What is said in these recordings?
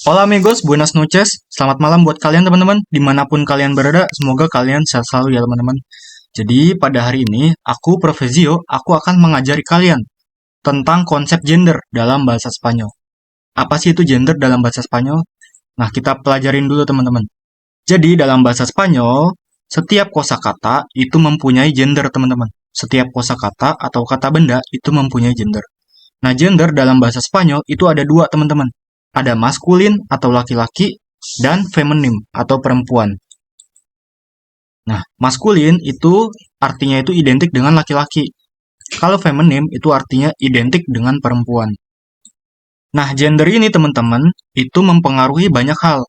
Hola amigos, buenas noches. Selamat malam buat kalian teman-teman. Dimanapun kalian berada, semoga kalian sehat selalu ya teman-teman. Jadi pada hari ini, aku Profesio, aku akan mengajari kalian tentang konsep gender dalam bahasa Spanyol. Apa sih itu gender dalam bahasa Spanyol? Nah, kita pelajarin dulu teman-teman. Jadi dalam bahasa Spanyol, setiap kosakata itu mempunyai gender teman-teman. Setiap kosakata atau kata benda itu mempunyai gender. Nah, gender dalam bahasa Spanyol itu ada dua teman-teman. Ada maskulin atau laki-laki dan feminim atau perempuan. Nah, maskulin itu artinya itu identik dengan laki-laki. Kalau feminim itu artinya identik dengan perempuan. Nah, gender ini teman-teman itu mempengaruhi banyak hal.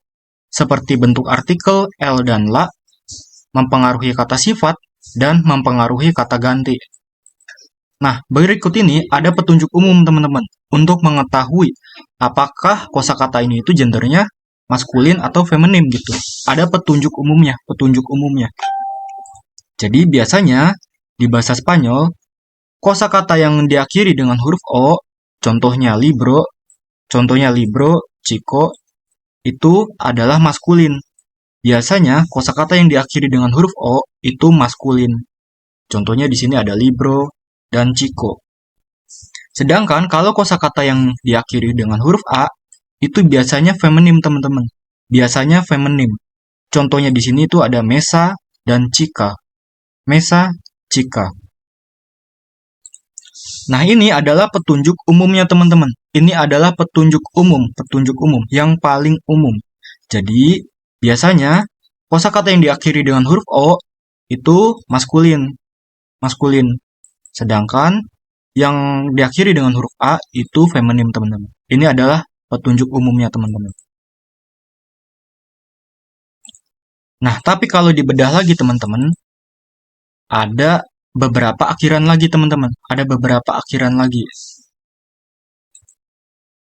Seperti bentuk artikel L dan la, mempengaruhi kata sifat, dan mempengaruhi kata ganti. Nah, berikut ini ada petunjuk umum teman-teman untuk mengetahui apakah kosakata ini itu gendernya maskulin atau feminim gitu. Ada petunjuk umumnya. Jadi biasanya di bahasa Spanyol, kosakata yang diakhiri dengan huruf O, contohnya libro, chico, itu adalah maskulin. Biasanya kosakata yang diakhiri dengan huruf O itu maskulin. Contohnya di sini ada libro dan chico. Sedangkan kalau kosakata yang diakhiri dengan huruf A itu biasanya feminim, teman-teman. Biasanya feminim. Contohnya di sini itu ada mesa dan chica. Mesa, chica. Nah, ini adalah petunjuk umumnya, teman-teman. Ini adalah petunjuk umum yang paling umum. Jadi, biasanya kosakata yang diakhiri dengan huruf O itu maskulin. Sedangkan yang diakhiri dengan huruf A itu feminim, teman-teman. Ini adalah petunjuk umumnya, teman-teman. Nah, tapi kalau dibedah lagi, teman-teman, ada beberapa akhiran lagi, teman-teman. Ada beberapa akhiran lagi.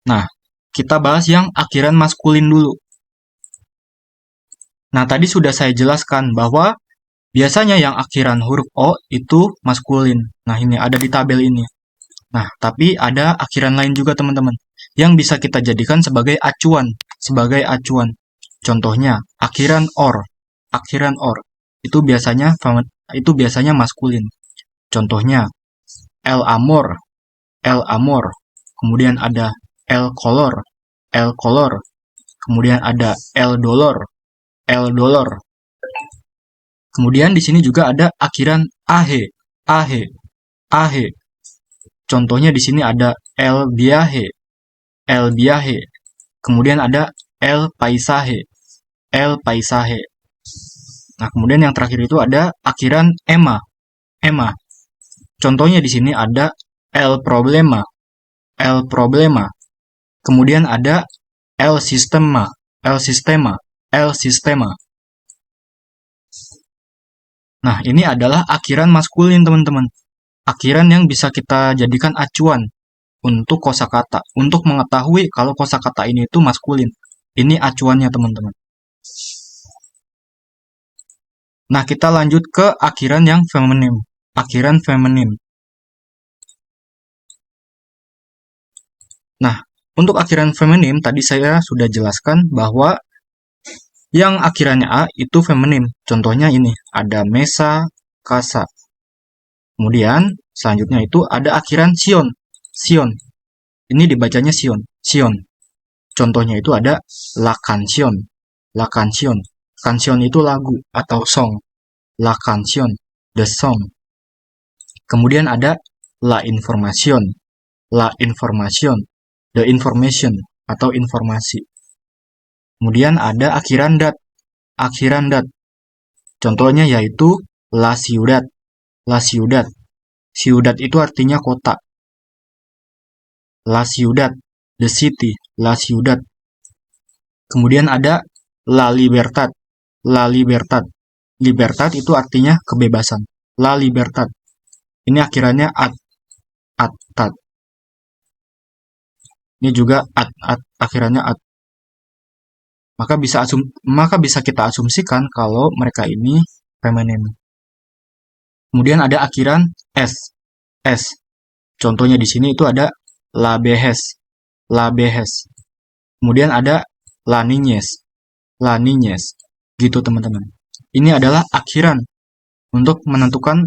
Nah, kita bahas yang akhiran maskulin dulu. Nah, tadi sudah saya jelaskan bahwa biasanya yang akhiran huruf O itu maskulin. Nah, ini ada di tabel ini. Nah, tapi ada akhiran lain juga, teman-teman, yang bisa kita jadikan sebagai acuan. Contohnya, akhiran or. Itu biasanya maskulin. Contohnya, el amor. Kemudian ada el color. Kemudian ada el dolor. Kemudian di sini juga ada akhiran ahe. Contohnya di sini ada el viaje. Kemudian ada el paisaje. Nah, kemudian yang terakhir itu ada akhiran ema. Contohnya di sini ada el problema. Kemudian ada el sistema. Nah, ini adalah akhiran maskulin, teman-teman. Akhiran yang bisa kita jadikan acuan untuk kosakata, untuk mengetahui kalau kosakata ini itu maskulin. Ini acuannya, teman-teman. Nah, kita lanjut ke akhiran yang feminim. Akhiran feminim. Nah, untuk akhiran feminim tadi saya sudah jelaskan bahwa yang akhirannya A itu feminim. Contohnya ini, ada mesa, casa. Kemudian, selanjutnya itu ada akhiran sion. Ini dibacanya sion. Contohnya itu ada la canción. Canción itu lagu atau song. La canción, the song. Kemudian ada la información, the information atau informasi. Kemudian ada akhiran dat. Contohnya yaitu la ciudad. Ciudad itu artinya kota. La ciudad, the city, la ciudad. Kemudian ada la libertad. Libertad itu artinya kebebasan. La libertad. Ini akhirannya at. Ini juga akhirannya at. Maka bisa kita asumsikan kalau mereka ini feminim. Kemudian ada akhiran s. Contohnya di sini itu ada la behes. Kemudian ada La niñez, la niñez. Gitu teman-teman. Ini adalah akhiran untuk menentukan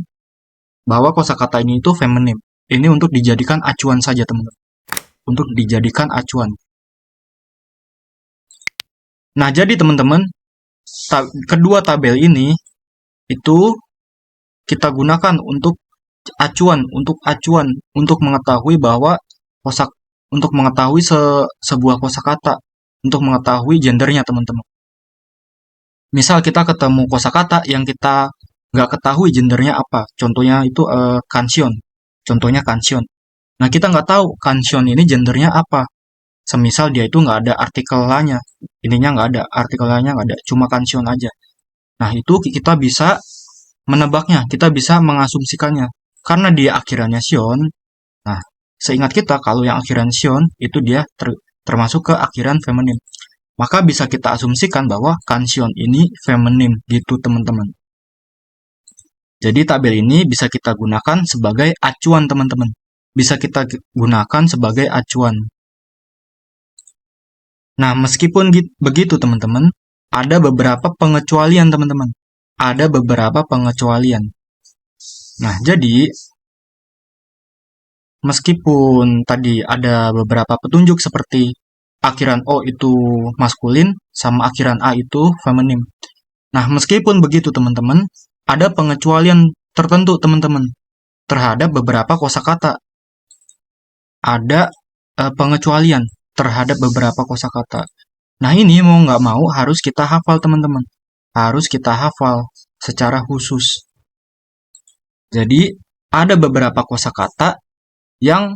bahwa kosakata ini itu feminim. Ini untuk dijadikan acuan saja teman-teman. Untuk dijadikan acuan. Nah, jadi teman-teman, kedua tabel ini itu kita gunakan untuk acuan, untuk mengetahui bahwa untuk mengetahui sebuah kosakata, untuk mengetahui gendernya teman-teman. Misal kita ketemu kosakata yang kita nggak ketahui gendernya apa, contohnya itu kansion, contohnya kansion. Nah, kita nggak tahu kansion ini gendernya apa. Semisal dia itu nggak ada artikelnya, ininya nggak ada, artikelnya nggak ada, cuma kansion aja. Nah, itu kita bisa menebaknya, kita bisa mengasumsikannya. Karena dia akhirannya sion, nah, seingat kita kalau yang akhiran sion, itu dia termasuk ke akhiran feminim. Maka bisa kita asumsikan bahwa kansion ini feminim, gitu teman-teman. Jadi tabel ini bisa kita gunakan sebagai acuan teman-teman. Bisa kita gunakan sebagai acuan. Nah, meskipun begitu teman-teman, ada beberapa pengecualian teman-teman. Ada beberapa pengecualian. Nah, jadi meskipun tadi ada beberapa petunjuk seperti akhiran O itu maskulin sama akhiran A itu feminim. Nah, meskipun begitu teman-teman, ada pengecualian tertentu teman-teman terhadap beberapa kosakata. Ada pengecualian terhadap beberapa kosakata. Nah, ini mau nggak mau harus kita hafal teman-teman. Harus kita hafal secara khusus. Jadi, ada beberapa kosakata yang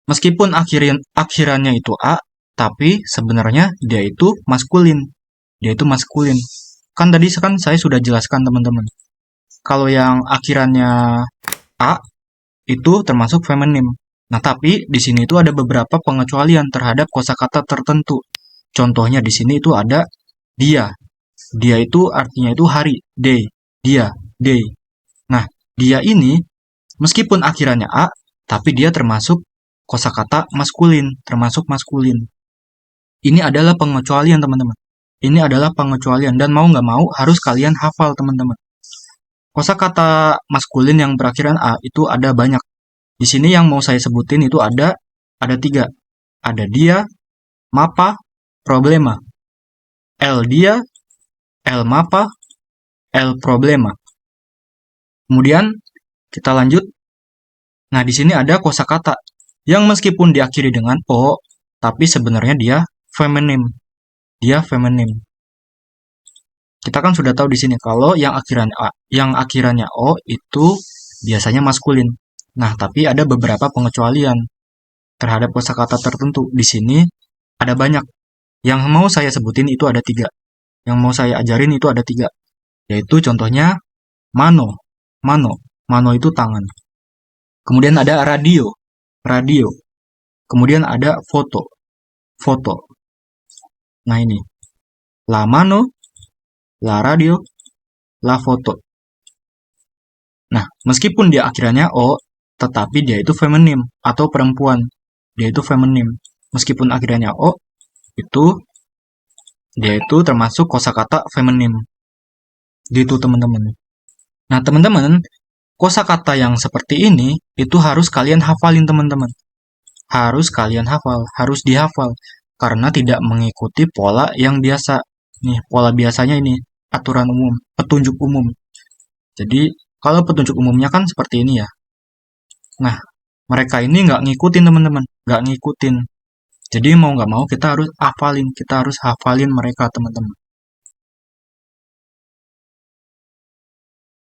meskipun akhirannya itu A, tapi sebenarnya dia itu maskulin. Dia itu maskulin. Kan tadi kan saya sudah jelaskan teman-teman. Kalau yang akhirannya A, itu termasuk feminim. Nah, tapi di sini itu ada beberapa pengecualian terhadap kosakata tertentu. Contohnya di sini itu ada dia. Dia itu artinya itu hari, day. Dia, day. Nah, dia ini meskipun akhirannya A, tapi dia termasuk kosakata maskulin, termasuk maskulin. Ini adalah pengecualian teman-teman. Ini adalah pengecualian dan mau nggak mau harus kalian hafal teman-teman. Kosakata maskulin yang berakhiran A itu ada banyak. Di sini yang mau saya sebutin itu ada 3. Ada dia, mapa, problema. El dia, el mapa, el problema. Kemudian kita lanjut. Nah, di sini ada kosakata yang meskipun diakhiri dengan O, tapi sebenarnya dia feminim. Dia feminim. Kita kan sudah tahu di sini kalau yang akhirannya O itu biasanya maskulin. Nah, tapi ada beberapa pengecualian terhadap kosakata tertentu. Di sini ada banyak. Yang mau saya sebutin itu ada 3. Yang mau saya ajarin itu ada 3. Yaitu contohnya mano. Mano itu tangan. Kemudian ada radio. Kemudian ada foto. Nah, ini. La mano, la radio, la foto. Nah, meskipun dia akhirannya O, tetapi dia itu feminim atau perempuan. Dia itu feminim. Meskipun akhirannya O, dia itu termasuk kosakata feminim. Gitu teman-teman. Nah, teman-teman, kosakata yang seperti ini itu harus kalian hafalin teman-teman. Harus kalian hafal, harus dihafal karena tidak mengikuti pola yang biasa. Nih, pola biasanya ini aturan umum, petunjuk umum. Jadi, kalau petunjuk umumnya kan seperti ini ya. Nah, mereka ini nggak ngikutin teman-teman, nggak ngikutin. Jadi mau nggak mau kita harus hafalin mereka teman-teman.